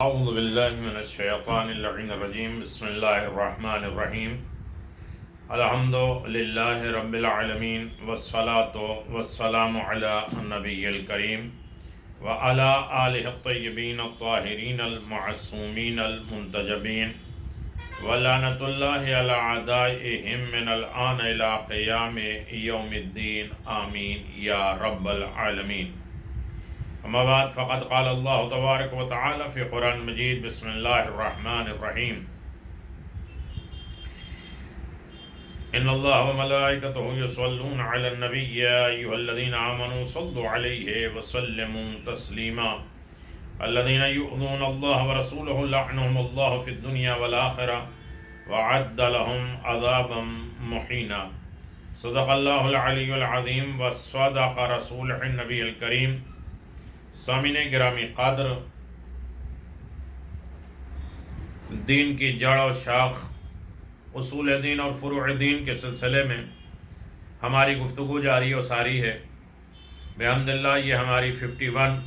اعوذ باللہ من الشیطان اللعین الرجیم بسم اللہ الرحمن الرحیم الحمد للہ رب العالمین والصلاة والسلام علی النبی الکریم وعلی آلہ الطیبین الطاہرین المعصومین المنتجبین ولعنۃ اللہ علی اعدائہم من الآن الی قیام یوم الدین آمین یا رب العالمین. اما بعد فقد قال اللہ تبارک و تعالی فی قرآن مجید بسم اللہ الرحمن الرحیم ان اللہ و ملائکتہ یصلون علی النبی یا ایھا الذین آمنوا صلوا علیہ وسلموا تسلیما الذین یؤذون اللہ ورسولہ لعنهم اللہ فی الدنیا والآخرہ وعد لهم عذابا مہینا. صدق اللہ العلی العظیم وصدق رسولہ النبی الکریم. سامعین گرامی قادر، دین کی جڑ و شاخ، اصول دین اور فروع دین کے سلسلے میں ہماری گفتگو جاری و ساری ہے. بحمد اللہ یہ ہماری 51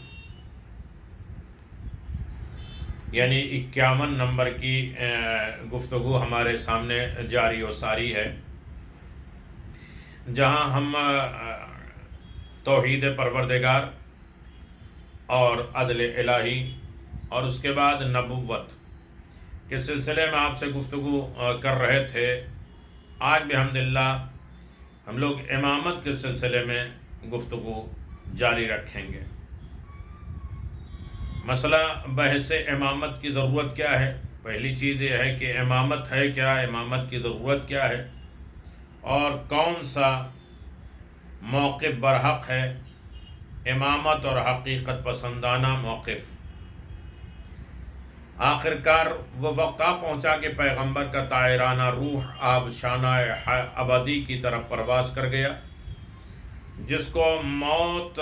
یعنی 51 نمبر کی گفتگو ہمارے سامنے جاری و ساری ہے، جہاں ہم توحید پروردگار اور عدل الہی اور اس کے بعد نبوت کے سلسلے میں آپ سے گفتگو کر رہے تھے. آج بحمداللہ ہم لوگ امامت کے سلسلے میں گفتگو جاری رکھیں گے. مسئلہ بحث امامت کی ضرورت کیا ہے. پہلی چیز یہ ہے کہ امامت ہے کیا، امامت کی ضرورت کیا ہے، اور کون سا موقف برحق ہے، امامت اور حقیقت پسندانہ موقف. آخرکار وہ وقت آ پہنچا کہ پیغمبر کا طائرانہ روح آبشانہ ابدی کی طرف پرواز کر گیا. جس کو موت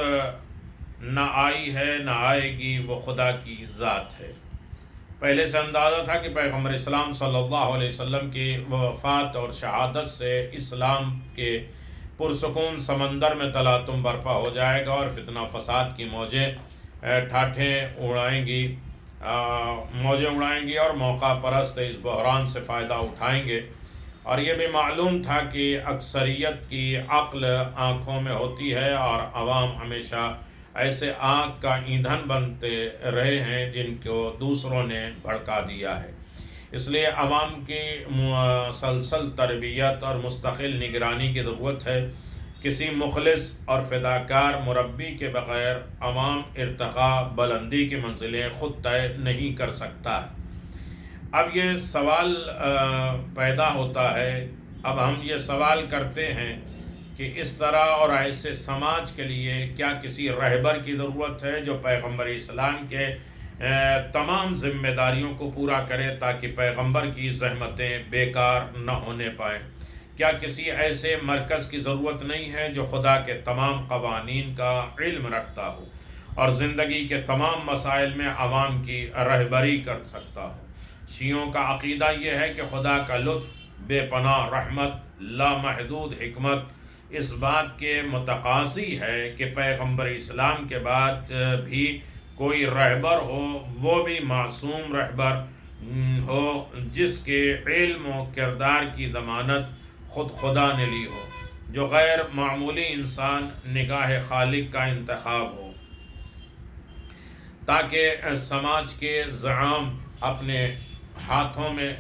نہ آئی ہے نہ آئے گی، وہ خدا کی ذات ہے. پہلے سے اندازہ تھا کہ پیغمبر اسلام صلی اللہ علیہ وسلم کی وفات اور شہادت سے اسلام کے پرسکون سمندر میں تلاطم برپا ہو جائے گا اور فتنہ فساد کی موجیں اڑائیں گی اور موقع پرست اس بحران سے فائدہ اٹھائیں گے. اور یہ بھی معلوم تھا کہ اکثریت کی عقل آنکھوں میں ہوتی ہے اور عوام ہمیشہ ایسے آنکھ کا ایندھن بنتے رہے ہیں جن کو دوسروں نے بھڑکا دیا ہے. اس لیے عوام کی مسلسل تربیت اور مستقل نگرانی کی ضرورت ہے. کسی مخلص اور فداکار مربی کے بغیر عوام ارتقاء بلندی کی منزلیں خود طے نہیں کر سکتا. اب یہ سوال پیدا ہوتا ہے، اب ہم یہ سوال کرتے ہیں کہ اس طرح اور ایسے سماج کے لیے کیا کسی رہبر کی ضرورت ہے جو پیغمبر اسلام کے تمام ذمہ داریوں کو پورا کرے تاکہ پیغمبر کی زحمتیں بیکار نہ ہونے پائیں؟ کیا کسی ایسے مرکز کی ضرورت نہیں ہے جو خدا کے تمام قوانین کا علم رکھتا ہو اور زندگی کے تمام مسائل میں عوام کی رہبری کر سکتا ہو؟ شیعوں کا عقیدہ یہ ہے کہ خدا کا لطف، بے پناہ رحمت، لامحدود حکمت اس بات کے متقاضی ہے کہ پیغمبر اسلام کے بعد بھی کوئی رہبر ہو، وہ بھی معصوم رہبر ہو جس کے علم و کردار کی ضمانت خود خدا نے لی ہو، جو غیر معمولی انسان نگاہ خالق کا انتخاب ہو، تاکہ سماج کے زعام اپنے ہاتھوں میں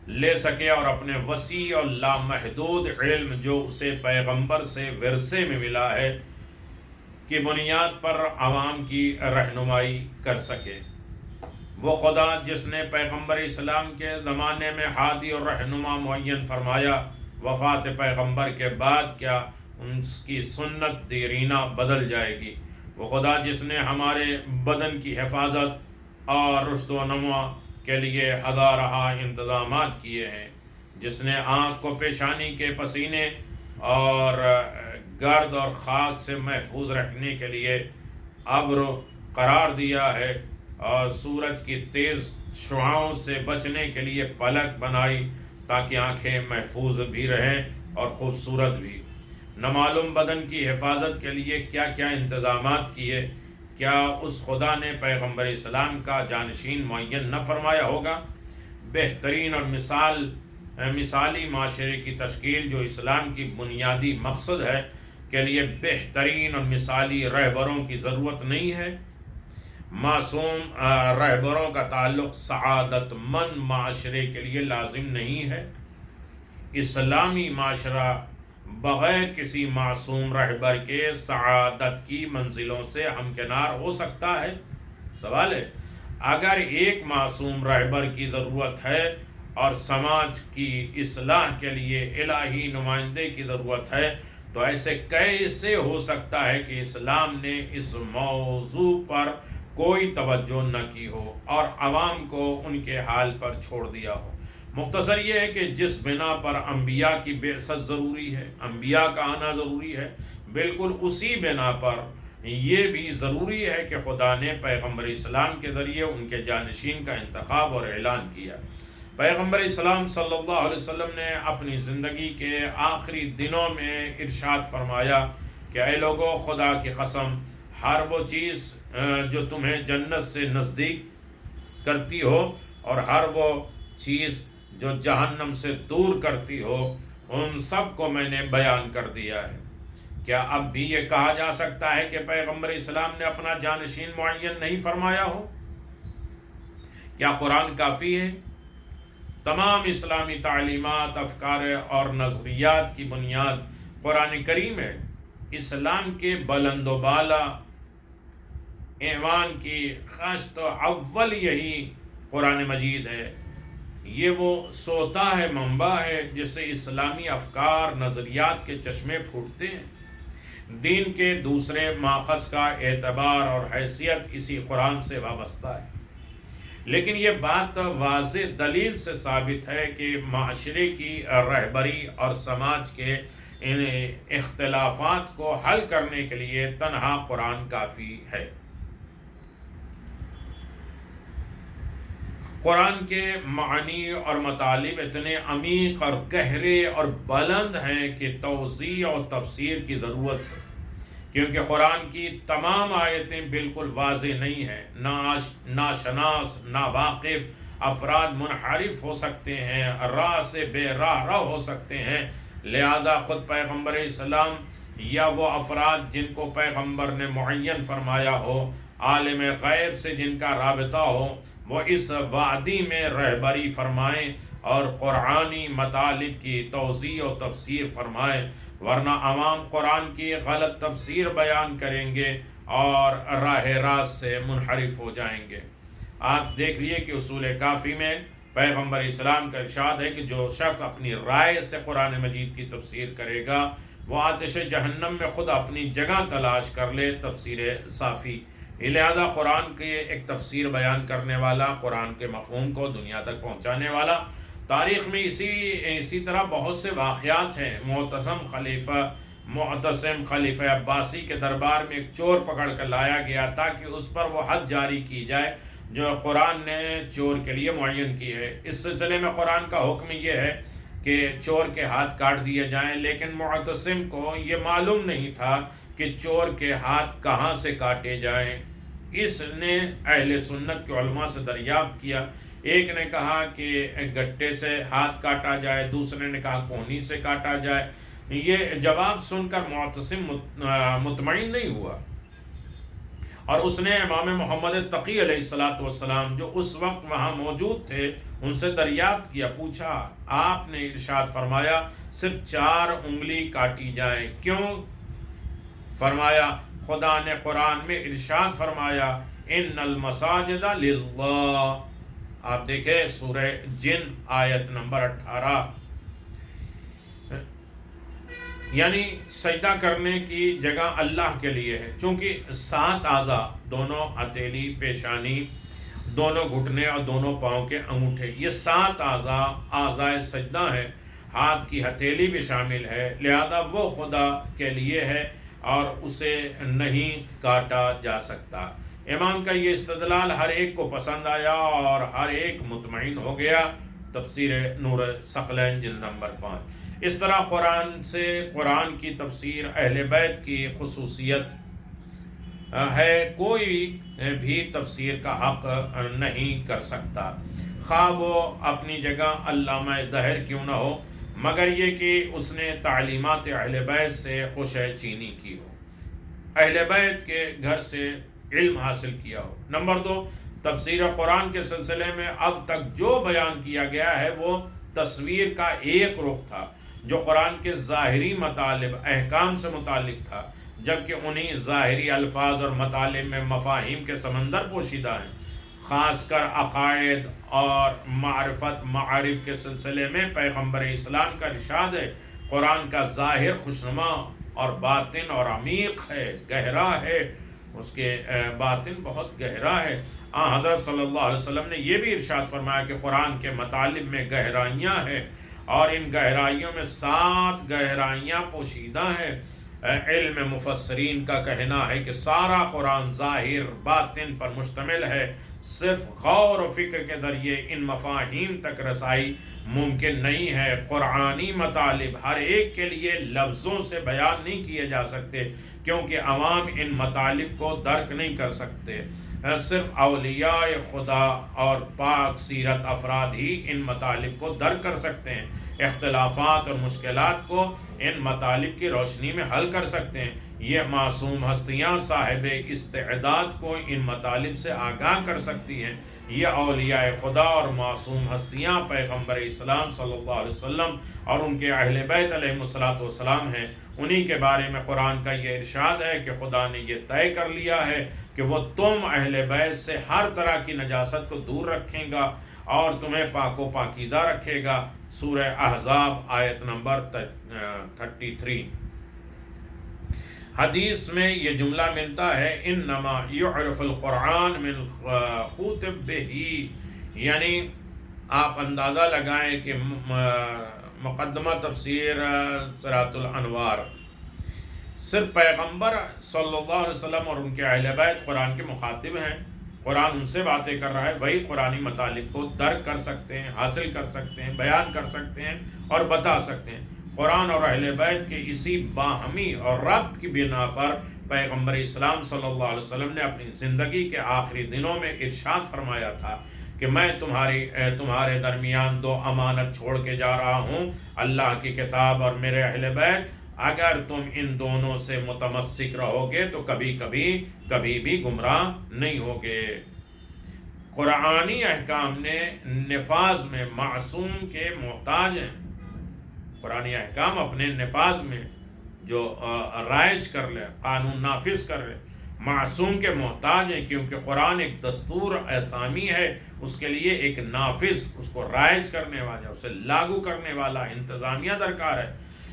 لے سکے اور اپنے وسیع اور لامحدود علم جو اسے پیغمبر سے ورثے میں ملا ہے کی بنیاد پر عوام کی رہنمائی کر سکے. وہ خدا جس نے پیغمبر اسلام کے زمانے میں ہادی اور رہنما معین فرمایا، وفات پیغمبر کے بعد کیا ان کی سنت دیرینہ بدل جائے گی؟ وہ خدا جس نے ہمارے بدن کی حفاظت اور رشد و نما کے لیے ہزارہ انتظامات کیے ہیں، جس نے آنکھ کو پیشانی کے پسینے اور گرد اور خاک سے محفوظ رکھنے کے لیے ابر قرار دیا ہے اور سورج کی تیز شعاؤں سے بچنے کے لیے پلک بنائی تاکہ آنکھیں محفوظ بھی رہیں اور خوبصورت بھی. نامعلوم بدن کی حفاظت کے لیے کیا کیا انتظامات کیے، کیا اس خدا نے پیغمبر اسلام کا جانشین معین نہ فرمایا ہوگا؟ بہترین اور مثالی معاشرے کی تشکیل جو اسلام کی بنیادی مقصد ہے کے لیے بہترین اور مثالی رہبروں کی ضرورت نہیں ہے؟ معصوم رہبروں کا تعلق سعادت مند معاشرے کے لیے لازم نہیں ہے؟ اسلامی معاشرہ بغیر کسی معصوم رہبر کے سعادت کی منزلوں سے ہمکنار ہو سکتا ہے؟ سوال ہے، اگر ایک معصوم رہبر کی ضرورت ہے اور سماج کی اصلاح کے لیے الہی نمائندے کی ضرورت ہے، تو ایسے کیسے ہو سکتا ہے کہ اسلام نے اس موضوع پر کوئی توجہ نہ کی ہو اور عوام کو ان کے حال پر چھوڑ دیا ہو؟ مختصر یہ ہے کہ جس بنا پر انبیاء کی بعثت ضروری ہے، انبیاء کا آنا ضروری ہے، بالکل اسی بنا پر یہ بھی ضروری ہے کہ خدا نے پیغمبر اسلام کے ذریعے ان کے جانشین کا انتخاب اور اعلان کیا۔ پیغمبر اسلام صلی اللہ علیہ وسلم نے اپنی زندگی کے آخری دنوں میں ارشاد فرمایا کہ اے لوگو، خدا کی قسم، ہر وہ چیز جو تمہیں جنت سے نزدیک کرتی ہو اور ہر وہ چیز جو جہنم سے دور کرتی ہو، ان سب کو میں نے بیان کر دیا ہے۔ کیا اب بھی یہ کہا جا سکتا ہے کہ پیغمبر اسلام نے اپنا جانشین معین نہیں فرمایا ہو؟ کیا قرآن کافی ہے؟ تمام اسلامی تعلیمات، افکار اور نظریات کی بنیاد قرآن کریم ہے۔ اسلام کے بلند و بالا ایوان کی خشت اول یہی قرآن مجید ہے۔ یہ وہ سوتا ہے، منبع ہے جس سے اسلامی افکار، نظریات کے چشمے پھوٹتے ہیں۔ دین کے دوسرے ماخذ کا اعتبار اور حیثیت اسی قرآن سے وابستہ ہے۔ لیکن یہ بات واضح دلیل سے ثابت ہے کہ معاشرے کی رہبری اور سماج کے ان اختلافات کو حل کرنے کے لیے تنہا قرآن کافی ہے۔ قرآن کے معانی اور مطالب اتنے عمیق اور گہرے اور بلند ہیں کہ توضیح اور تفسیر کی ضرورت ہے، کیونکہ قرآن کی تمام آیتیں بالکل واضح نہیں ہیں۔ ناشناس، ناواقف افراد منحرف ہو سکتے ہیں، راہ سے بے راہ رو ہو سکتے ہیں، لہذا خود پیغمبر اسلام یا وہ افراد جن کو پیغمبر نے معین فرمایا ہو، عالم غیب سے جن کا رابطہ ہو، وہ اس وادی میں رہبری فرمائیں اور قرآنی مطالب کی توضیح و تفسیر فرمائیں، ورنہ عوام قرآن کی غلط تفسیر بیان کریں گے اور راہ راست سے منحرف ہو جائیں گے۔ آپ دیکھ لیے کہ اصول کافی میں پیغمبر اسلام کا ارشاد ہے کہ جو شخص اپنی رائے سے قرآن مجید کی تفسیر کرے گا، وہ آتش جہنم میں خود اپنی جگہ تلاش کر لے۔ تفسیر صافی۔ لہذا قرآن کے ایک تفسیر بیان کرنے والا، قرآن کے مفہوم کو دنیا تک پہنچانے والا، تاریخ میں اسی طرح بہت سے واقعات ہیں۔ معتصم خلیفہ عباسی کے دربار میں ایک چور پکڑ کر لایا گیا تاکہ اس پر وہ حد جاری کی جائے جو قرآن نے چور کے لیے معین کی ہے۔ اس سلسلے میں قرآن کا حکم یہ ہے کہ چور کے ہاتھ کاٹ دیے جائیں، لیکن معتصم کو یہ معلوم نہیں تھا کہ چور کے ہاتھ کہاں سے کاٹے جائیں۔ اس نے اہل سنت کے علماء سے دریافت کیا۔ ایک نے کہا کہ گٹے سے ہاتھ کاٹا جائے، دوسرے نے کہا کونی سے کاٹا جائے۔ یہ جواب سن کر معتصم مطمئن نہیں ہوا، اور اس نے امام محمد تقی علیہ السلام جو اس وقت وہاں موجود تھے ان سے دریافت کیا، پوچھا، آپ نے ارشاد فرمایا صرف 4 انگلی کاٹی جائیں، کیوں؟ فرمایا خدا نے قرآن میں ارشاد فرمایا ان المساجد للہ۔ آپ دیکھیں سورہ جن آیت نمبر 18، یعنی سجدہ کرنے کی جگہ اللہ کے لیے ہے۔ چونکہ 7 اعضاء، دونوں ہتھیلی، پیشانی، دونوں گھٹنے اور دونوں پاؤں کے انگوٹھے، یہ 7 اعضاء سجدہ ہیں، ہاتھ کی ہتھیلی بھی شامل ہے، لہذا وہ خدا کے لیے ہے اور اسے نہیں کاٹا جا سکتا۔ امام کا یہ استدلال ہر ایک کو پسند آیا اور ہر ایک مطمئن ہو گیا۔ تفسیر نور ثقلین جلد نمبر 5۔ اس طرح قرآن سے قرآن کی تفسیر اہل بیت کی خصوصیت ہے، کوئی بھی تفسیر کا حق نہیں کر سکتا، خواہ وہ اپنی جگہ علامہ دہر کیوں نہ ہو، مگر یہ کہ اس نے تعلیمات اہل بیت سے خوش چینی کی ہو، اہل بیت کے گھر سے علم حاصل کیا ہو۔ نمبر 2، تفسیر قرآن کے سلسلے میں اب تک جو بیان کیا گیا ہے وہ تصویر کا ایک رخ تھا جو قرآن کے ظاہری مطالب احکام سے متعلق تھا، جبکہ انہی ظاہری الفاظ اور مطالب میں مفاہیم کے سمندر پوشیدہ ہیں۔ خاص کر عقائد اور معارف کے سلسلے میں پیغمبر اسلام کا ارشاد ہے، قرآن کا ظاہر خوشنما اور باطن اور عمیق ہے، گہرا ہے، اس کے باطن بہت گہرا ہے۔ حضرت صلی اللہ علیہ وسلم نے یہ بھی ارشاد فرمایا کہ قرآن کے مطالب میں گہرائیاں ہیں اور ان گہرائیوں میں 7 گہرائیاں پوشیدہ ہیں۔ علم مفسرین کا کہنا ہے کہ سارا قرآن ظاہر باطن پر مشتمل ہے، صرف غور و فکر کے ذریعے ان مفاہیم تک رسائی ممکن نہیں ہے۔ قرآنی مطالب ہر ایک کے لیے لفظوں سے بیان نہیں کیے جا سکتے، کیونکہ عوام ان مطالب کو درک نہیں کر سکتے۔ صرف اولیاء خدا اور پاک سیرت افراد ہی ان مطالب کو درک کر سکتے ہیں، اختلافات اور مشکلات کو ان مطالب کی روشنی میں حل کر سکتے ہیں۔ یہ معصوم ہستیاں صاحب استعداد کو ان مطالب سے آگاہ کر سکتی ہیں۔ یہ اولیاء خدا اور معصوم ہستیاں پیغمبر اسلام صلی اللہ علیہ وسلم اور ان کے اہل بیت علیہم السلام ہیں۔ انہی کے بارے میں قرآن کا یہ ارشاد ہے کہ خدا نے یہ طے کر لیا ہے کہ وہ تم اہل بیت سے ہر طرح کی نجاست کو دور رکھیں گا اور تمہیں پاک و پاکیزہ رکھے گا۔ سورہ احزاب آیت نمبر 33۔ حدیث میں یہ جملہ ملتا ہے، انما یعرف القرآن من خوطب بہی، یعنی آپ اندازہ لگائیں کہ مقدمہ تفسیر صراط الانوار، صرف پیغمبر صلی اللہ علیہ وسلم اور ان کے اہل بیت قرآن کے مخاطب ہیں، قرآن ان سے باتیں کر رہا ہے، وہی قرآنی مطالب کو درک کر سکتے ہیں، حاصل کر سکتے ہیں، بیان کر سکتے ہیں اور بتا سکتے ہیں۔ قرآن اور اہل بیت کے اسی باہمی اور ربط کی بنا پر پیغمبر اسلام صلی اللہ علیہ وسلم نے اپنی زندگی کے آخری دنوں میں ارشاد فرمایا تھا کہ میں تمہارے درمیان 2 امانت چھوڑ کے جا رہا ہوں، اللہ کی کتاب اور میرے اہل بیت، اگر تم ان دونوں سے متمسک رہو گے تو کبھی بھی گمراہ نہیں ہوگے۔ قرآنی احکام نے نفاذ میں معصوم کے محتاج ہیں، قرآنی احکام اپنے نفاذ میں جو رائج کر لے، قانون نافذ کر لے، معصوم کے محتاج ہیں، کیونکہ قرآن ایک دستور اسامی ہے، اس کے لیے ایک نافذ، اس کو رائج کرنے والا، اسے لاگو کرنے والا انتظامیہ درکار ہے۔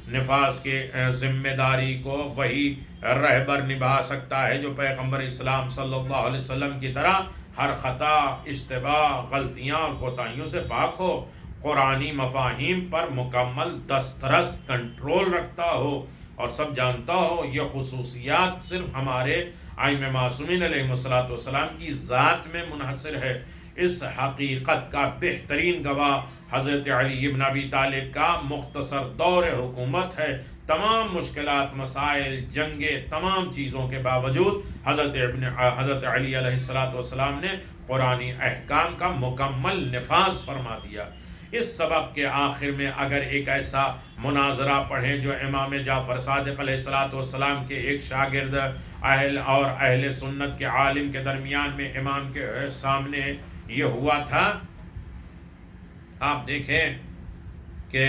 نفاذ کے ذمہ داری کو وہی رہبر نبھا سکتا ہے جو پیغمبر اسلام صلی اللہ علیہ وسلم کی طرح ہر خطا، اشتباہ، غلطیاں اور کوتاہیوں سے پاک ہو، قرآنی مفاہیم پر مکمل دسترس کنٹرول رکھتا ہو اور سب جانتا ہو۔ یہ خصوصیات صرف ہمارے ائمہ معصومین علیہ السلام کی ذات میں منحصر ہے۔ اس حقیقت کا بہترین گواہ حضرت علی بن ابی طالب کا مختصر دور حکومت ہے۔ تمام مشکلات، مسائل، جنگیں، تمام چیزوں کے باوجود حضرت علی علیہ السلام نے قرآنی احکام کا مکمل نفاذ فرما دیا۔ اس سبق کے آخر میں اگر ایک ایسا مناظرہ پڑھیں جو امام جعفر صادق علیہ السلام کے ایک شاگرد اہل سنت کے عالم کے درمیان میں امام کے سامنے یہ ہوا تھا، آپ دیکھیں کہ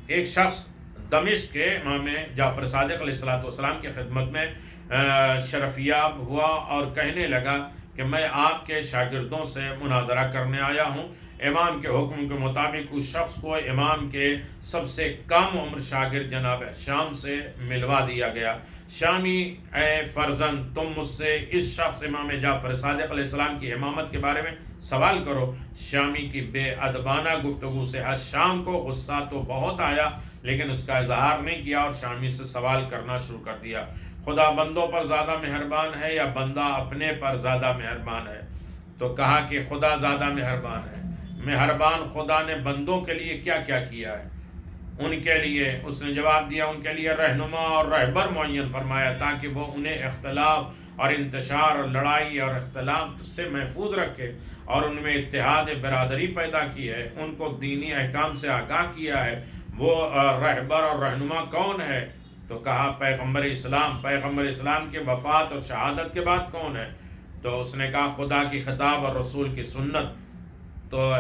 ایک شخص دمشق کے امام جعفر صادق علیہ السلام کی خدمت میں شرفیاب ہوا اور کہنے لگا کہ میں آپ کے شاگردوں سے مناظرہ کرنے آیا ہوں۔ امام کے حکم کے مطابق اس شخص کو امام کے سب سے کم عمر شاگرد جناب شام سے ملوا دیا گیا۔ شامی، اے فرزند، تم مجھ سے اس شخص امام جعفر صادق علیہ السلام کی امامت کے بارے میں سوال کرو۔ شامی کی بے ادبانہ گفتگو سے شام کو غصہ تو بہت آیا، لیکن اس کا اظہار نہیں کیا اور شامی سے سوال کرنا شروع کر دیا۔ خدا بندوں پر زیادہ مہربان ہے یا بندہ اپنے پر زیادہ مہربان ہے؟ تو کہا کہ خدا زیادہ مہربان ہے۔ مہربان خدا نے بندوں کے لیے کیا کیا کیا ہے؟ ان کے لیے اس نے جواب دیا ان کے لیے رہنما اور رہبر معین فرمایا تاکہ وہ انہیں اختلاف اور انتشار اور لڑائی اور اختلاف سے محفوظ رکھے، اور ان میں اتحاد برادری پیدا کی ہے، ان کو دینی احکام سے آگاہ کیا ہے۔ وہ رہبر اور رہنما کون ہے؟ تو کہا پیغمبر اسلام۔ پیغمبر اسلام کے وفات اور شہادت کے بعد کون ہے؟ تو اس نے کہا خدا کی خطاب اور رسول کی سنت۔ تو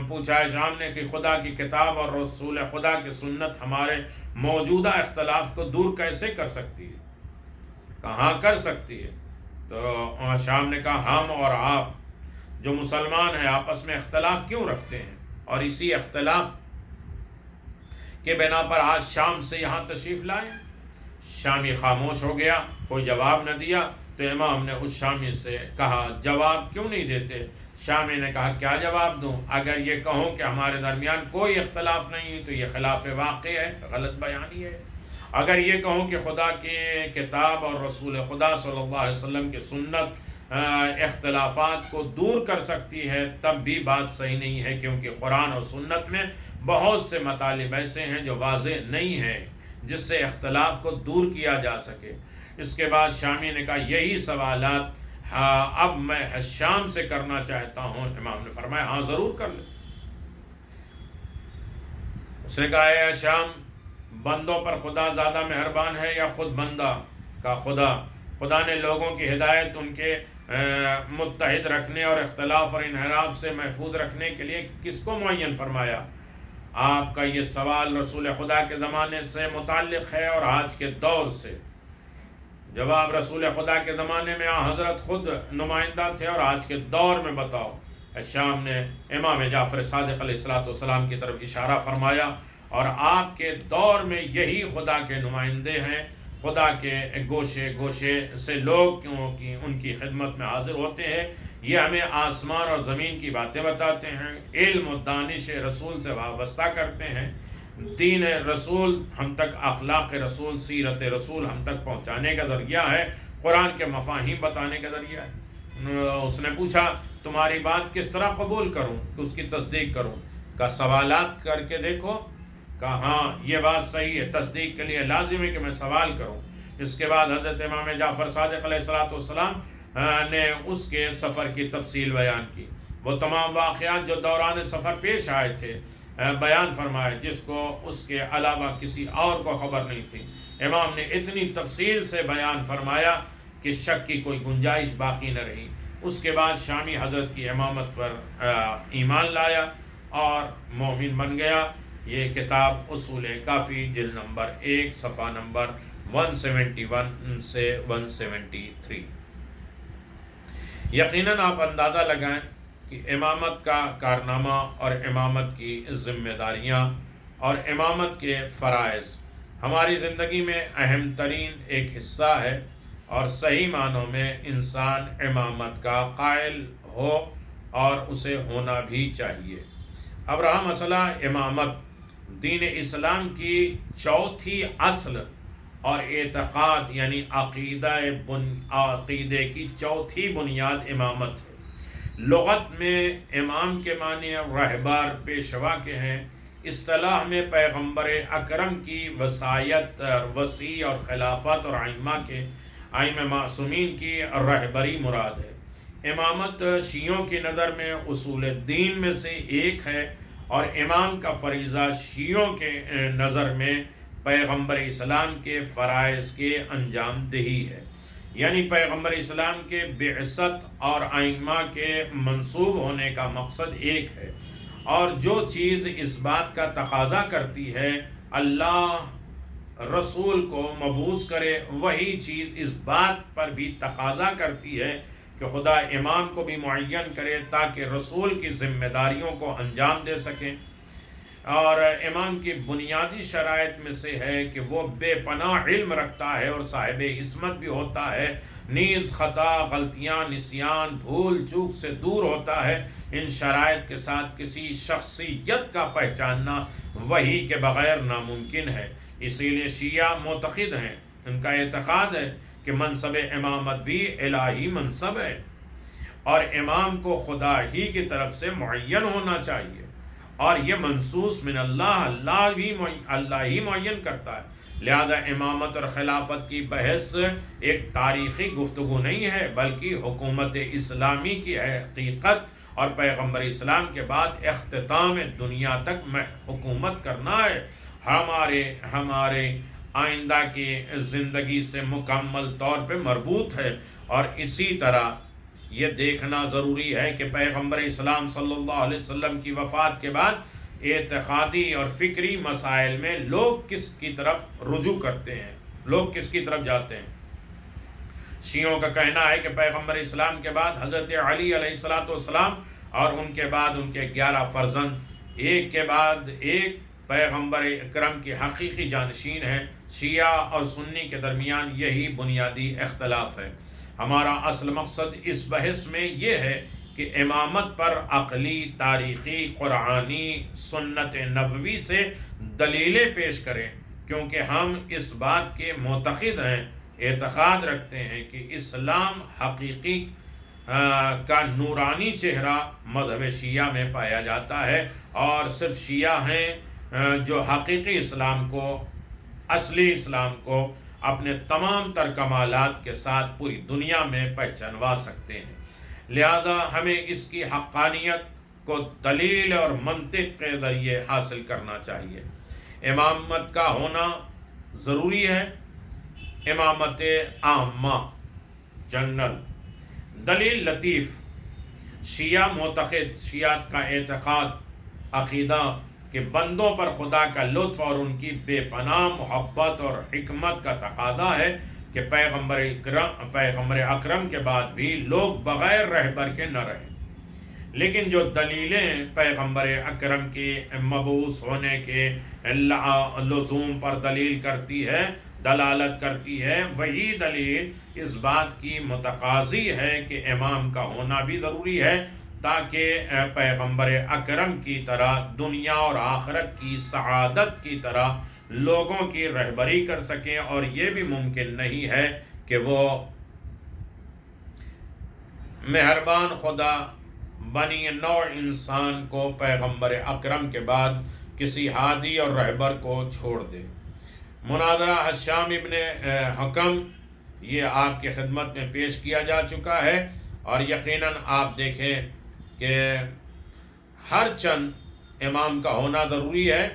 پوچھا شام نے کہ خدا کی کتاب اور رسول خدا کی سنت ہمارے موجودہ اختلاف کو دور کیسے کر سکتی ہے؟ کہاں کر سکتی ہے؟ تو شام نے کہا ہم اور آپ جو مسلمان ہیں آپس میں اختلاف کیوں رکھتے ہیں، اور اسی اختلاف کے بنا پر آج شام سے یہاں تشریف لائے۔ شامی خاموش ہو گیا، کوئی جواب نہ دیا۔ تو امام نے اس شامی سے کہا جواب کیوں نہیں دیتے؟ شامی نے کہا کیا جواب دوں؟ اگر یہ کہوں کہ ہمارے درمیان کوئی اختلاف نہیں تو یہ خلاف واقع ہے، غلط بیانی ہے۔ اگر یہ کہوں کہ خدا کی کتاب اور رسول خدا صلی اللہ علیہ وسلم کی سنت اختلافات کو دور کر سکتی ہے تب بھی بات صحیح نہیں ہے، کیونکہ قرآن اور سنت میں بہت سے مطالب ایسے ہیں جو واضح نہیں ہیں جس سے اختلاف کو دور کیا جا سکے۔ اس کے بعد شامی نے کہا یہی سوالات اب میں حشام سے کرنا چاہتا ہوں۔ امام نے فرمایا ہاں ضرور کر لے۔ اس نے کہا اے حشام، بندوں پر خدا زیادہ مہربان ہے یا خود بندہ؟ کا خدا نے لوگوں کی ہدایت ان کے متحد رکھنے اور اختلاف اور انحراف سے محفوظ رکھنے کے لیے کس کو معین فرمایا؟ آپ کا یہ سوال رسول خدا کے زمانے سے متعلق ہے اور آج کے دور سے۔ جواب رسول خدا کے زمانے میں حضرت خود نمائندہ تھے، اور آج کے دور میں بتاؤ۔ شام نے امام جعفر صادق علیہ السلام کی طرف اشارہ فرمایا، اور آپ کے دور میں یہی خدا کے نمائندے ہیں۔ خدا کے گوشے گوشے سے لوگ کیونکہ ان کی خدمت میں حاضر ہوتے ہیں، یہ ہمیں آسمان اور زمین کی باتیں بتاتے ہیں، علم و دانش رسول سے وابستہ کرتے ہیں، دین رسول ہم تک، اخلاق رسول، سیرت رسول ہم تک پہنچانے کا ذریعہ ہے، قرآن کے مفاہیم بتانے کا ذریعہ ہے۔ اس نے پوچھا تمہاری بات کس طرح قبول کروں، اس کی تصدیق کروں؟ کا سوالات کر کے دیکھو۔ کہا ہاں یہ بات صحیح ہے، تصدیق کے لیے لازم ہے کہ میں سوال کروں۔ اس کے بعد حضرت امام جعفر صادق علیہ السلام نے اس کے سفر کی تفصیل بیان کی، وہ تمام واقعات جو دوران سفر پیش آئے تھے بیان فرمائے، جس کو اس کے علاوہ کسی اور کو خبر نہیں تھی۔ امام نے اتنی تفصیل سے بیان فرمایا کہ شک کی کوئی گنجائش باقی نہ رہی۔ اس کے بعد شامی حضرت کی امامت پر ایمان لایا اور مومن بن گیا۔ یہ کتاب اصول کافی جلد نمبر 1 صفحہ نمبر 171 سے 173۔ یقیناً آپ اندازہ لگائیں کہ امامت کا کارنامہ اور امامت کی ذمہ داریاں اور امامت کے فرائض ہماری زندگی میں اہم ترین ایک حصہ ہے، اور صحیح معنوں میں انسان امامت کا قائل ہو اور اسے ہونا بھی چاہیے۔ اب رہا مسئلہ امامت، دین اسلام کی چوتھی اصل اور اعتقاد یعنی عقیدے کی چوتھی بنیاد امامت ہے۔ لغت میں امام کے معنی رہبر پیشوا کے ہیں، اصطلاح میں پیغمبر اکرم کی وصایت وسیع اور خلافت اور ائمہ معصومین کی رہبری مراد ہے۔ امامت شیعوں کی نظر میں اصول دین میں سے ایک ہے، اور امام کا فریضہ شیعوں کے نظر میں پیغمبر اسلام کے فرائض کے انجام دہی ہے۔ یعنی پیغمبر اسلام کے بعثت اور ائمہ کے منصوب ہونے کا مقصد ایک ہے، اور جو چیز اس بات کا تقاضا کرتی ہے اللہ رسول کو مبعوث کرے، وہی چیز اس بات پر بھی تقاضا کرتی ہے کہ خدا امام کو بھی معین کرے تاکہ رسول کی ذمہ داریوں کو انجام دے سکیں۔ اور امام کی بنیادی شرائط میں سے ہے کہ وہ بے پناہ علم رکھتا ہے اور صاحب عصمت بھی ہوتا ہے، نیز خطا، غلطیاں، نسیان، بھول چوک سے دور ہوتا ہے۔ ان شرائط کے ساتھ کسی شخصیت کا پہچاننا وحی کے بغیر ناممکن ہے۔ اسی لیے شیعہ معتقد ہیں، ان کا اعتقاد ہے کہ منصب امامت بھی الہی منصب ہے، اور امام کو خدا ہی کی طرف سے معین ہونا چاہیے، اور یہ منصوص من اللہ ہی معین کرتا ہے۔ لہذا امامت اور خلافت کی بحث ایک تاریخی گفتگو نہیں ہے، بلکہ حکومت اسلامی کی حقیقت اور پیغمبر اسلام کے بعد اختتام دنیا تک میں حکومت کرنا ہے، ہمارے آئندہ کی زندگی سے مکمل طور پہ مربوط ہے۔ اور اسی طرح یہ دیکھنا ضروری ہے کہ پیغمبر اسلام صلی اللہ علیہ وسلم کی وفات کے بعد اعتقادی اور فکری مسائل میں لوگ کس کی طرف رجوع کرتے ہیں، لوگ کس کی طرف جاتے ہیں۔ شیعوں کا کہنا ہے کہ پیغمبر اسلام کے بعد حضرت علی علیہ السلام اور ان کے بعد ان کے 11 فرزند ایک کے بعد ایک پیغمبر اکرم کی حقیقی جانشین ہیں۔ شیعہ اور سنی کے درمیان یہی بنیادی اختلاف ہے۔ ہمارا اصل مقصد اس بحث میں یہ ہے کہ امامت پر عقلی، تاریخی، قرآنی، سنت نبوی سے دلیلیں پیش کریں، کیونکہ ہم اس بات کے معتقد ہیں، اعتقاد رکھتے ہیں کہ اسلام حقیقی کا نورانی چہرہ مذہب شیعہ میں پایا جاتا ہے، اور صرف شیعہ ہیں جو حقیقی اسلام کو، اصلی اسلام کو اپنے تمام تر کمالات کے ساتھ پوری دنیا میں پہچانوا سکتے ہیں۔ لہذا ہمیں اس کی حقانیت کو دلیل اور منطق کے ذریعے حاصل کرنا چاہیے۔ امامت کا ہونا ضروری ہے، امامت عامہ، جنرل۔ دلیل لطیف، شیعہ معتقد، شیعت کا اعتقاد، عقیدہ کہ بندوں پر خدا کا لطف اور ان کی بے پناہ محبت اور حکمت کا تقاضا ہے کہ پیغمبر اکرم کے بعد بھی لوگ بغیر رہبر کے نہ رہیں۔ لیکن جو دلیلیں پیغمبر اکرم کے مبعوث ہونے کے لزوم پر دلالت کرتی ہے، وہی دلیل اس بات کی متقاضی ہے کہ امام کا ہونا بھی ضروری ہے، تاکہ پیغمبر اکرم کی طرح دنیا اور آخرت کی سعادت کی طرح لوگوں کی رہبری کر سکیں۔ اور یہ بھی ممکن نہیں ہے کہ وہ مہربان خدا بنی نوع انسان کو پیغمبر اکرم کے بعد کسی ہادی اور رہبر کو چھوڑ دے۔ مناظرہ حشام ابن حکم یہ آپ کی خدمت میں پیش کیا جا چکا ہے، اور یقیناً آپ دیکھیں کہ ہر چند امام کا ہونا ضروری ہے۔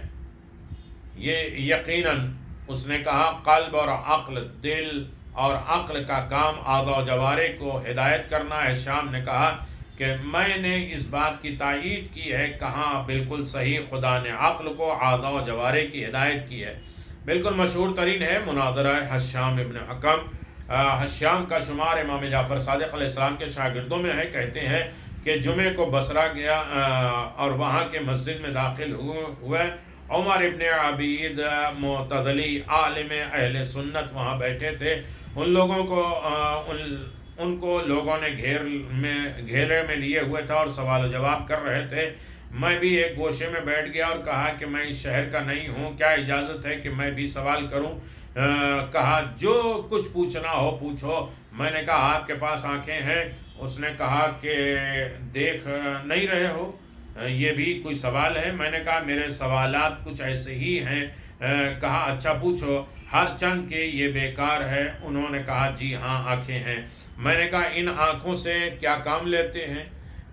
یہ یقیناً اس نے کہا قلب اور عقل، دل اور عقل کا کام اعضاء و جوارح کو ہدایت کرنا ہے۔ شام نے کہا کہ میں نے اس بات کی تائید کی ہے، کہاں بالکل صحیح، خدا نے عقل کو، اعضاء و جوارح کی ہدایت کی ہے۔ بالکل مشہور ترین ہے مناظرہ حشام ابن حکم۔ حشام کا شمار امام جعفر صادق علیہ السلام کے شاگردوں میں ہے۔ کہتے ہیں کہ جمعے کو بصرہ گیا اور وہاں کے مسجد میں داخل ہوئے۔ عمر ابن عبید معتزلی عالم اہل سنت وہاں بیٹھے تھے۔ ان کو لوگوں نے گھیرے میں لیے ہوئے تھا اور سوال و جواب کر رہے تھے۔ میں بھی ایک گوشے میں بیٹھ گیا اور کہا کہ میں اس شہر کا نہیں ہوں، کیا اجازت ہے کہ میں بھی سوال کروں؟ کہا جو کچھ پوچھنا ہو پوچھو۔ میں نے کہا آپ کے پاس آنکھیں ہیں؟ اس نے کہا کہ دیکھ نہیں رہے ہو، یہ بھی کوئی سوال ہے؟ میں نے کہا میرے سوالات کچھ ایسے ہی ہیں۔ کہا اچھا پوچھو، ہر چند کے یہ بیکار ہے؟ انہوں نے کہا جی ہاں آنکھیں ہیں۔ میں نے کہا ان آنکھوں سے کیا کام لیتے ہیں؟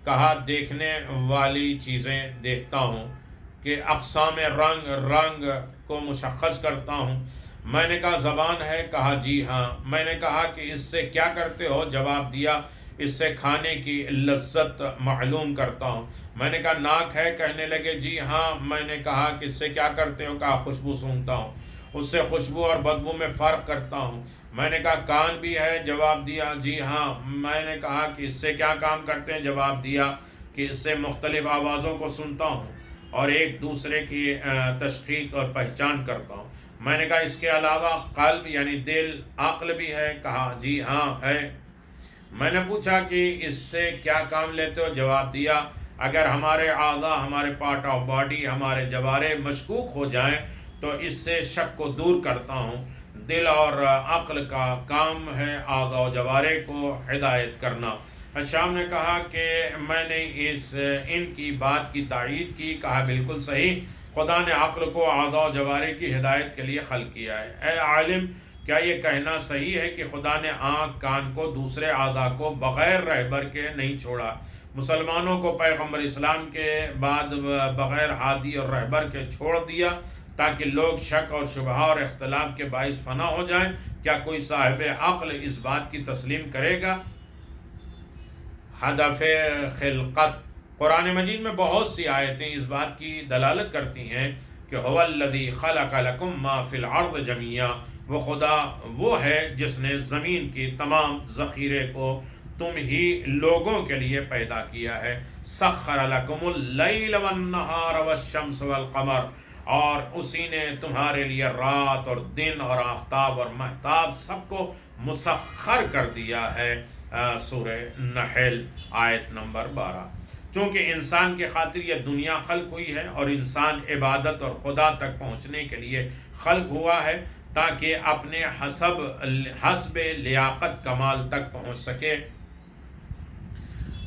کہا دیکھنے والی چیزیں دیکھتا ہوں، کہ اقسام رنگ کو مشخص کرتا ہوں۔ میں نے کہا زبان ہے؟ کہا جی ہاں۔ میں نے کہا کہ اس سے کیا کرتے ہو؟ جواب دیا اس سے کھانے کی لذت معلوم کرتا ہوں۔ میں نے کہا ناک ہے؟ کہنے لگے جی ہاں۔ میں نے کہا کہ اس سے کیا کرتے ہو؟ کہا خوشبو سونگھتا ہوں، اس سے خوشبو اور بدبو میں فرق کرتا ہوں۔ میں نے کہا کان بھی ہے؟ جواب دیا جی ہاں۔ میں نے کہا کہ اس سے کیا کام کرتے ہیں؟ جواب دیا کہ اس سے مختلف آوازوں کو سنتا ہوں اور ایک دوسرے کی تشخیص اور پہچان کرتا ہوں۔ میں نے کہا اس کے علاوہ قلب یعنی دل، عقل بھی ہے؟ کہا جی ہاں ہے۔ میں نے پوچھا کہ اس سے کیا کام لیتے ہو؟ جواب دیا اگر ہمارے اعضاء، ہمارے پارٹ آف باڈی، ہمارے جوارے مشکوک ہو جائیں تو اس سے شک کو دور کرتا ہوں۔ دل اور عقل کا کام ہے اعضاء و جوارے کو ہدایت کرنا۔ شام نے کہا کہ میں نے ان کی بات کی تائید کی، کہا بالکل صحیح، خدا نے عقل کو اعضاء و جوارح کی ہدایت کے لیے خلق کیا ہے۔ اے عالم، کیا یہ کہنا صحیح ہے کہ خدا نے آنکھ کان کو دوسرے اعضاء کو بغیر رہبر کے نہیں چھوڑا؟ مسلمانوں کو پیغمبر اسلام کے بعد بغیر ہادی اور رہبر کے چھوڑ دیا تاکہ لوگ شک اور شبہ اور اختلاف کے باعث فنا ہو جائیں؟ کیا کوئی صاحب عقل اس بات کی تسلیم کرے گا؟ ہدف خلقت۔ قرآن مجید میں بہت سی آیتیں اس بات کی دلالت کرتی ہیں کہ هو الذی خلق لکم ما فی الارض جمیعا، وہ خدا وہ ہے جس نے زمین کی تمام ذخیرے کو تم ہی لوگوں کے لیے پیدا کیا ہے۔ سخر لکم اللیل والنہار والشمس والقمر، اور اسی نے تمہارے لیے رات اور دن اور آفتاب اور مہتاب سب کو مسخر کر دیا ہے۔ سورہ نحل آیت نمبر 12۔ چونکہ انسان کے خاطر یہ دنیا خلق ہوئی ہے اور انسان عبادت اور خدا تک پہنچنے کے لیے خلق ہوا ہے تاکہ اپنے حسب لیاقت کمال تک پہنچ سکے،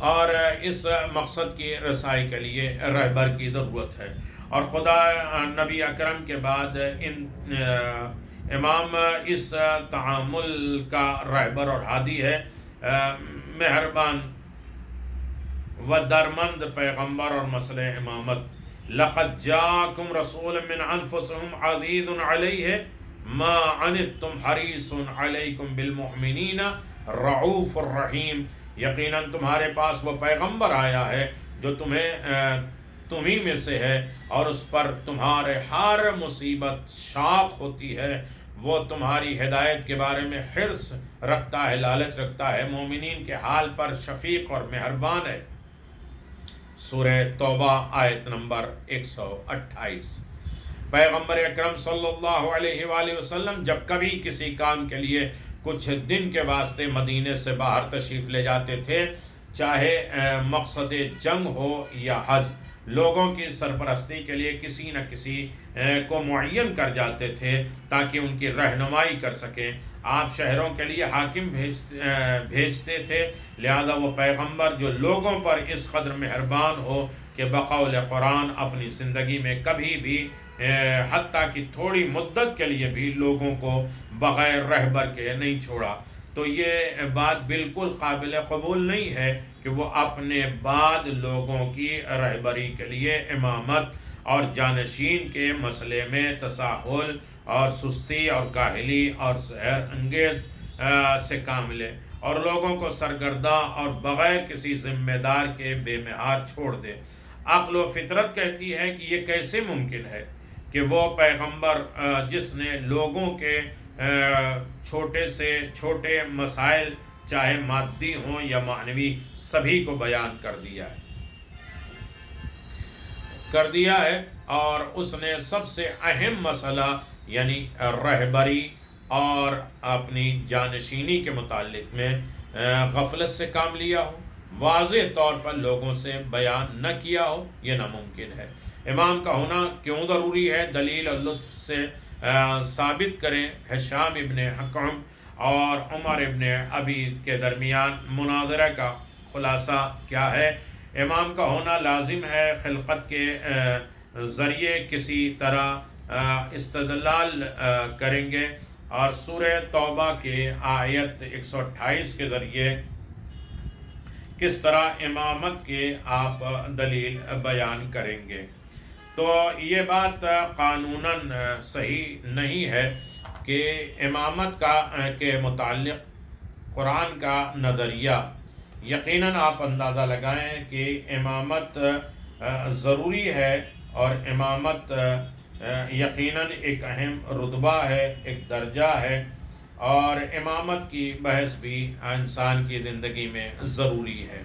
اور اس مقصد کی رسائی کے لیے رہبر کی ضرورت ہے۔ اور خدا نبی اکرم کے بعد امام اس تعامل کا رہبر اور ہادی ہے، مہربان و درمند پیغمبر اور مسئلہ امامت۔ لقد جاءکم رسول من انفسکم عزیز علیہ ما عنتم حریص علیکم بالمؤمنین رعوف الرحیم، یقیناً تمہارے پاس وہ پیغمبر آیا ہے جو تمہیں میں سے ہے اور اس پر تمہارے ہر مصیبت شاق ہوتی ہے، وہ تمہاری ہدایت کے بارے میں حرص رکھتا ہے، لالچ رکھتا ہے، مومنین کے حال پر شفیق اور مہربان ہے۔ سورہ توبہ آیت نمبر 128۔ پیغمبر اکرم صلی اللہ علیہ وآلہ وسلم جب کبھی کسی کام کے لیے کچھ دن کے واسطے مدینے سے باہر تشریف لے جاتے تھے، چاہے مقصد جنگ ہو یا حج، لوگوں کی سرپرستی کے لیے کسی نہ کسی کو معین کر جاتے تھے تاکہ ان کی رہنمائی کر سکیں۔ آپ شہروں کے لیے حاکم بھیجتے تھے، لہذا وہ پیغمبر جو لوگوں پر اس قدر مہربان ہو کہ بقول قرآن اپنی زندگی میں کبھی بھی حتیٰ کہ تھوڑی مدت کے لیے بھی لوگوں کو بغیر رہبر کے نہیں چھوڑا، تو یہ بات بالکل قابل قبول نہیں ہے کہ وہ اپنے بعد لوگوں کی رہبری کے لیے امامت اور جانشین کے مسئلے میں تساہل اور سستی اور کاہلی اور زہر انگیز سے کام لے اور لوگوں کو سرگرداں اور بغیر کسی ذمہ دار کے بے مہار چھوڑ دے۔ عقل و فطرت کہتی ہے کہ یہ کیسے ممکن ہے کہ وہ پیغمبر جس نے لوگوں کے چھوٹے سے چھوٹے مسائل چاہے مادی ہوں یا معنوی سبھی کو بیان کر دیا ہے اور اس نے سب سے اہم مسئلہ یعنی رہبری اور اپنی جانشینی کے متعلق میں غفلت سے کام لیا ہو، واضح طور پر لوگوں سے بیان نہ کیا ہو، یہ ناممکن ہے۔ امام کا ہونا کیوں ضروری ہے؟ دلیل اور لطف سے ثابت کریں۔ ہشام ابن حکم اور عمر ابن عبید کے درمیان مناظرہ کا خلاصہ کیا ہے؟ امام کا ہونا لازم ہے، خلقت کے ذریعے کسی طرح استدلال کریں گے اور سورہ توبہ کے آیت 128 کے ذریعے کس طرح امامت کے آپ دلیل بیان کریں گے۔ تو یہ بات قانوناً صحیح نہیں ہے کہ امامت کے متعلق قرآن کا نظریہ، یقیناً آپ اندازہ لگائیں کہ امامت ضروری ہے اور امامت یقیناً ایک اہم رتبہ ہے، ایک درجہ ہے، اور امامت کی بحث بھی انسان کی زندگی میں ضروری ہے۔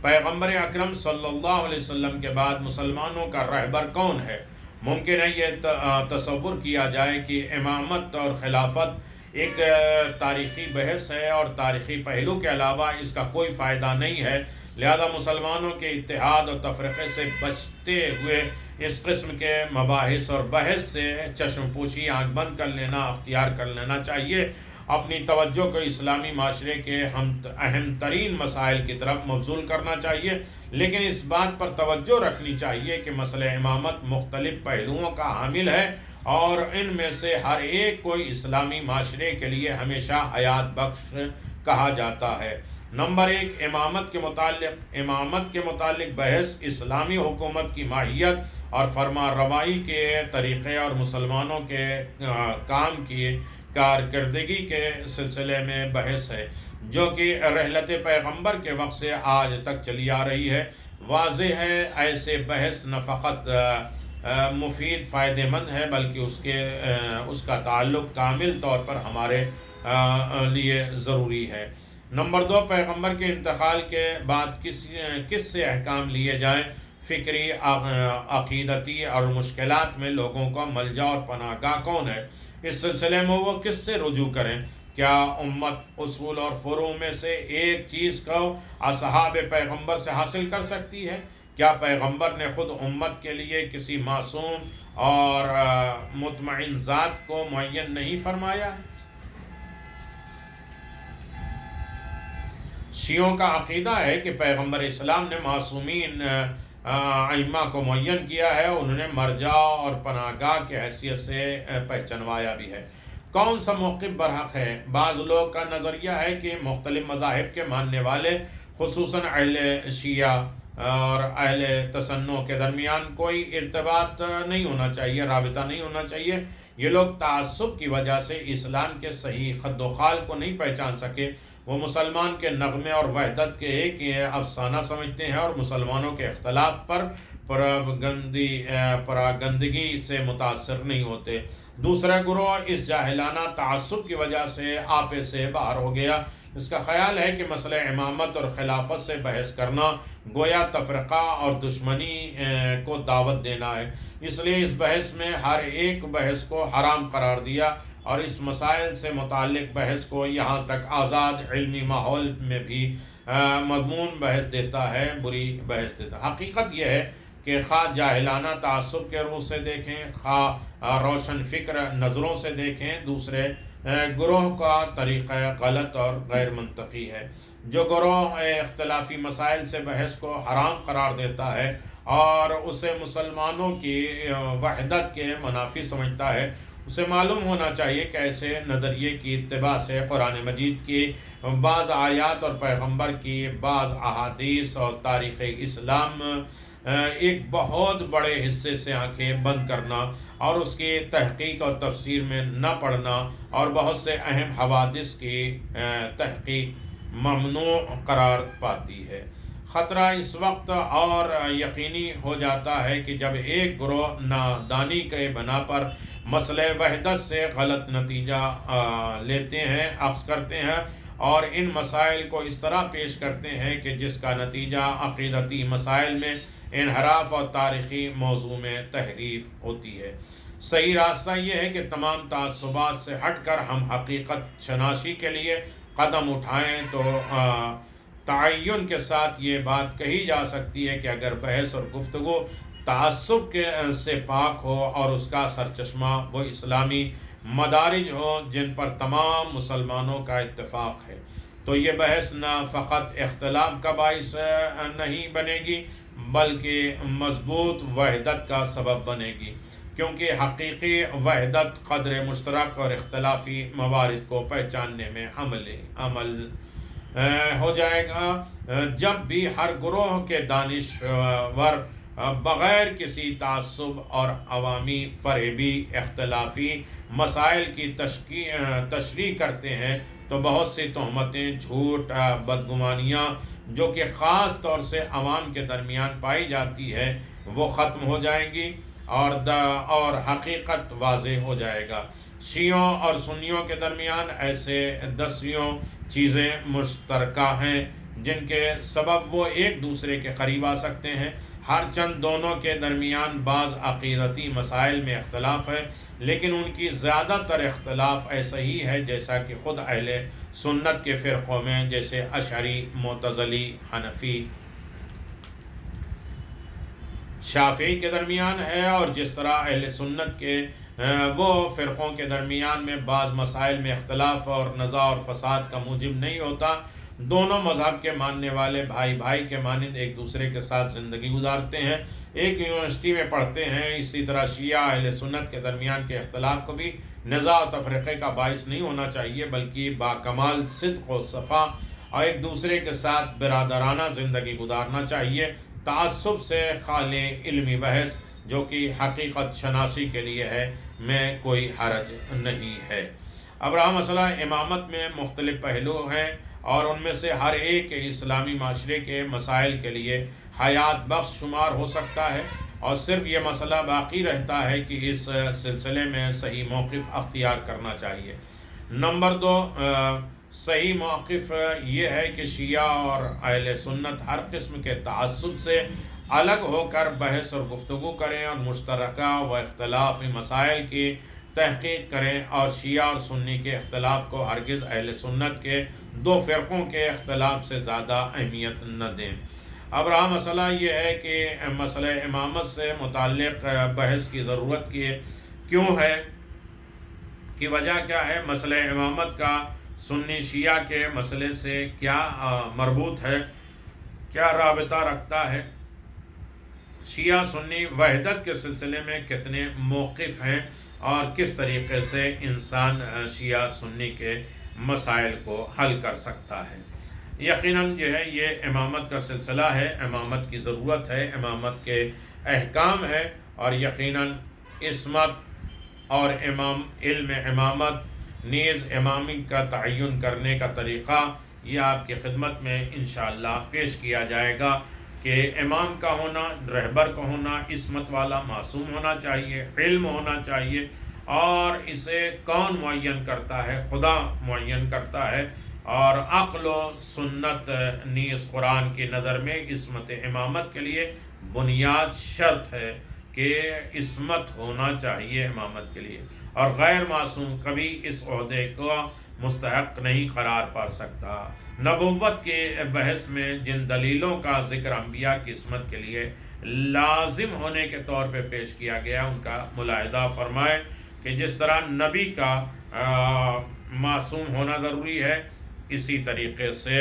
پیغمبر اکرم صلی اللہ علیہ وسلم کے بعد مسلمانوں کا رہبر کون ہے؟ ممکن ہے یہ تصور کیا جائے کہ امامت اور خلافت ایک تاریخی بحث ہے اور تاریخی پہلو کے علاوہ اس کا کوئی فائدہ نہیں ہے، لہذا مسلمانوں کے اتحاد اور تفرقے سے بچتے ہوئے اس قسم کے مباحث اور بحث سے چشم پوشی، آنکھ بند کر لینا اختیار کر لینا چاہیے اپنی توجہ کو اسلامی معاشرے کے اہم ترین مسائل کی طرف مبذول کرنا چاہیے، لیکن اس بات پر توجہ رکھنی چاہیے کہ مسئلہ امامت مختلف پہلوؤں کا حامل ہے اور ان میں سے ہر ایک کو اسلامی معاشرے کے لیے ہمیشہ حیات بخش کہا جاتا ہے۔ نمبر 1، امامت کے متعلق بحث اسلامی حکومت کی ماہیت اور فرما روائی کے طریقے اور مسلمانوں کے کام کی کارکردگی کے سلسلے میں بحث ہے، جو کہ رحلت پیغمبر کے وقت سے آج تک چلی آ رہی ہے۔ واضح ہے ایسے بحث نہ فقط مفید فائدہ مند ہے بلکہ اس کا تعلق کامل طور پر ہمارے لیے ضروری ہے۔ نمبر 2، پیغمبر کے انتقال کے بعد کس سے احکام لیے جائیں؟ فکری، عقیدتی اور مشکلات میں لوگوں کا ملجا اور پناہ گاہ کون ہے؟ اس سلسلے میں وہ کس سے رجوع کریں؟ کیا امت اصول اور فروع میں سے ایک چیز کو اصحاب پیغمبر سے حاصل کر سکتی ہے؟ کیا پیغمبر نے خود امت کے لیے کسی معصوم اور مطمئن ذات کو معین نہیں فرمایا ہے؟ شیعوں کا عقیدہ ہے کہ پیغمبر اسلام نے معصومین ائمہ کو معین کیا ہے، انہوں نے مرجع اور پناہ گاہ کی حیثیت سے پہچنوایا بھی ہے۔ کون سا موقف برحق ہے؟ بعض لوگ کا نظریہ ہے کہ مختلف مذاہب کے ماننے والے خصوصاً اہل شیعہ اور اہل تسنن کے درمیان کوئی ارتباط نہیں ہونا چاہیے، رابطہ نہیں ہونا چاہیے۔ یہ لوگ تعصب کی وجہ سے اسلام کے صحیح خد و خال کو نہیں پہچان سکے۔ وہ مسلمان کے نغمے اور وحدت کے ایک افسانہ سمجھتے ہیں اور مسلمانوں کے اختلاف پر پراگندگی سے متاثر نہیں ہوتے۔ دوسرا گروہ اس جاہلانہ تعصب کی وجہ سے آپے سے باہر ہو گیا۔ اس کا خیال ہے کہ مسئلہ امامت اور خلافت سے بحث کرنا گویا تفرقہ اور دشمنی کو دعوت دینا ہے، اس لیے اس بحث میں ہر ایک بحث کو حرام قرار دیا اور اس مسائل سے متعلق بحث کو یہاں تک آزاد علمی ماحول میں بھی مضمون بحث دیتا ہے، بری بحث دیتا ہے۔ حقیقت یہ ہے کہ خواہ جاہلانہ تعصب کے روح سے دیکھیں، خواہ روشن فکر نظروں سے دیکھیں، دوسرے گروہ کا طریقہ غلط اور غیر منطقی ہے۔ جو گروہ اختلافی مسائل سے بحث کو حرام قرار دیتا ہے اور اسے مسلمانوں کی وحدت کے منافی سمجھتا ہے، اسے معلوم ہونا چاہیے کہ ایسے نظریے کی اتباع سے قرآن مجید کی بعض آیات اور پیغمبر کی بعض احادیث اور تاریخ اسلام ایک بہت بڑے حصے سے آنکھیں بند کرنا اور اس کی تحقیق اور تفسیر میں نہ پڑھنا اور بہت سے اہم حوادث کی تحقیق ممنوع قرار پاتی ہے۔ خطرہ اس وقت اور یقینی ہو جاتا ہے کہ جب ایک گروہ نادانی کے بنا پر مسئلہ وحدت سے غلط نتیجہ لیتے ہیں، اخذ کرتے ہیں اور ان مسائل کو اس طرح پیش کرتے ہیں کہ جس کا نتیجہ عقیدتی مسائل میں انحراف اور تاریخی موضوع میں تحریف ہوتی ہے۔ صحیح راستہ یہ ہے کہ تمام تعصبات سے ہٹ کر ہم حقیقت شناسی کے لیے قدم اٹھائیں تو تعین کے ساتھ یہ بات کہی جا سکتی ہے کہ اگر بحث اور گفتگو تعصب سے پاک ہو اور اس کا سرچشمہ وہ اسلامی مدارج ہو جن پر تمام مسلمانوں کا اتفاق ہے، تو یہ بحث نہ فقط اختلاف کا باعث نہیں بنے گی بلکہ مضبوط وحدت کا سبب بنے گی، کیونکہ حقیقی وحدت قدر مشترک اور اختلافی موارد کو پہچاننے میں عمل ہو جائے گا۔ جب بھی ہر گروہ کے دانشور بغیر کسی تعصب اور عوامی فریبی اختلافی مسائل کی تشریح کرتے ہیں تو بہت سی تہمتیں، جھوٹ، بدگمانیاں جو کہ خاص طور سے عوام کے درمیان پائی جاتی ہے وہ ختم ہو جائیں گی اور حقیقت واضح ہو جائے گا۔ شیعوں اور سنیوں کے درمیان ایسے دسیوں چیزیں مشترکہ ہیں جن کے سبب وہ ایک دوسرے کے قریب آ سکتے ہیں۔ ہر چند دونوں کے درمیان بعض عقیدتی مسائل میں اختلاف ہے، لیکن ان کی زیادہ تر اختلاف ایسا ہی ہے جیسا کہ خود اہل سنت کے فرقوں میں، جیسے اشعری، معتزلی، حنفی، شافعی کے درمیان ہے، اور جس طرح اہل سنت کے وہ فرقوں کے درمیان میں بعض مسائل میں اختلاف اور نزاع اور فساد کا موجب نہیں ہوتا۔ دونوں مذہب کے ماننے والے بھائی بھائی کے مانند ایک دوسرے کے ساتھ زندگی گزارتے ہیں، ایک یونیورسٹی میں پڑھتے ہیں۔ اسی طرح شیعہ اہل سنت کے درمیان کے اختلاف کو بھی نزاع و تفرقے کا باعث نہیں ہونا چاہیے، بلکہ باکمال صدق و صفا اور ایک دوسرے کے ساتھ برادرانہ زندگی گزارنا چاہیے، تعصب سے خالی علمی بحث جو کہ حقیقت شناسی کے لیے ہے میں کوئی حرج نہیں ہے۔ اب رہا مسئلہ امامت میں مختلف پہلو ہیں اور ان میں سے ہر ایک اسلامی معاشرے کے مسائل کے لیے حیات بخش شمار ہو سکتا ہے، اور صرف یہ مسئلہ باقی رہتا ہے کہ اس سلسلے میں صحیح موقف اختیار کرنا چاہیے۔ نمبر 2، صحیح موقف یہ ہے کہ شیعہ اور اہل سنت ہر قسم کے تعصب سے الگ ہو کر بحث اور گفتگو کریں اور مشترکہ و اختلافی مسائل کی تحقیق کریں، اور شیعہ اور سنی کے اختلاف کو ہرگز اہل سنت کے دو فرقوں کے اختلاف سے زیادہ اہمیت نہ دیں۔ اب رہا مسئلہ یہ ہے کہ مسئلہ امامت سے متعلق بحث کی ضرورت کیوں ہے، کی وجہ کیا ہے، مسئلہ امامت کا سنی شیعہ کے مسئلے سے کیا مربوط ہے، کیا رابطہ رکھتا ہے، شیعہ سنی وحدت کے سلسلے میں کتنے موقف ہیں، اور کس طریقے سے انسان شیعہ سنی کے مسائل کو حل کر سکتا ہے۔ یقیناً جو ہے یہ امامت کا سلسلہ ہے، امامت کی ضرورت ہے، امامت کے احکام ہے، اور یقیناً عصمت اور علم امامت نیز امامی کا تعین کرنے کا طریقہ یہ آپ کی خدمت میں انشاءاللہ پیش کیا جائے گا کہ امام کا ہونا، رہبر کا ہونا عصمت والا معصوم ہونا چاہیے، علم ہونا چاہیے، اور اسے کون معین کرتا ہے؟ خدا معین کرتا ہے، اور عقل و سنت نیز قرآن کی نظر میں عصمت امامت کے لیے بنیاد شرط ہے کہ عصمت ہونا چاہیے امامت کے لیے، اور غیر معصوم کبھی اس عہدے کو مستحق نہیں قرار پا سکتا۔ نبوت کے بحث میں جن دلیلوں کا ذکر انبیاء کی عصمت کے لیے لازم ہونے کے طور پہ پیش کیا گیا ان کا ملاحظہ فرمائے کہ جس طرح نبی کا معصوم ہونا ضروری ہے، اسی طریقے سے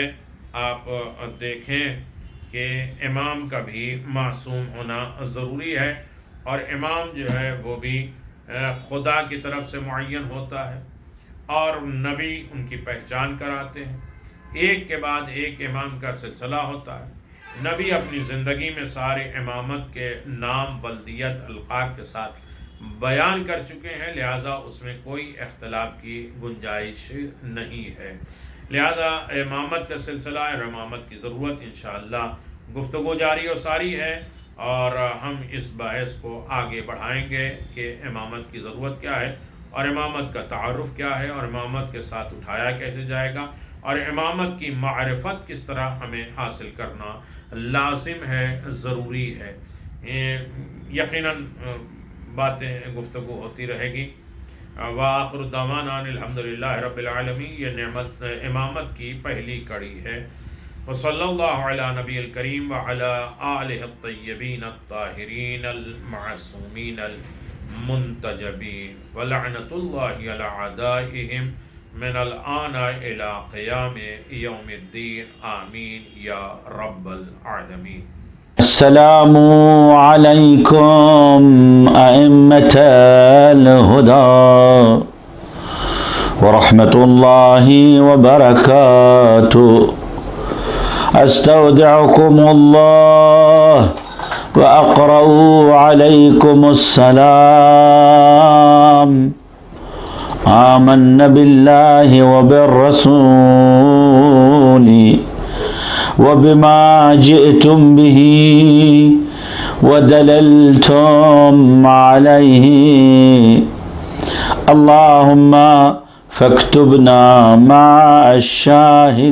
آپ دیکھیں کہ امام کا بھی معصوم ہونا ضروری ہے، اور امام جو ہے وہ بھی خدا کی طرف سے معین ہوتا ہے، اور نبی ان کی پہچان کراتے ہیں۔ ایک کے بعد ایک امام کا سلسلہ ہوتا ہے۔ نبی اپنی زندگی میں سارے امامت کے نام، ولدیت، القاب کے ساتھ بیان کر چکے ہیں، لہذا اس میں کوئی اختلاف کی گنجائش نہیں ہے۔ لہذا امامت کا سلسلہ اور امامت کی ضرورت انشاءاللہ گفتگو جاری و ساری ہے، اور ہم اس بحث کو آگے بڑھائیں گے کہ امامت کی ضرورت کیا ہے، اور امامت کا تعارف کیا ہے، اور امامت کے ساتھ اٹھایا کیسے جائے گا، اور امامت کی معرفت کس طرح ہمیں حاصل کرنا لازم ہے، ضروری ہے۔ یقیناً باتیں گفتگو ہوتی رہے گی۔ وآخر دعوانا الحمدللہ رب العالمین، یہ نعمت امامت کی پہلی کڑی ہے۔ وصلی اللہ علی نبی الکریم وعلی آلہ الطیبین الطاہرین المعصومین المنتجبین، ولعنۃ اللہ علی اعدائہم من الآن الی قیام یوم الدین، آمین یا رب العالمین۔ السلام علیکم ائمة الہدی ورحمۃ اللہ وبرکاتہ۔ استودعکم اللہ واقرأ علیکم السلام۔ آمنا باللہ وبالرسول وبما جئتم به ودللتم عليه، اللهم فاكتبنا مع الشاهدين۔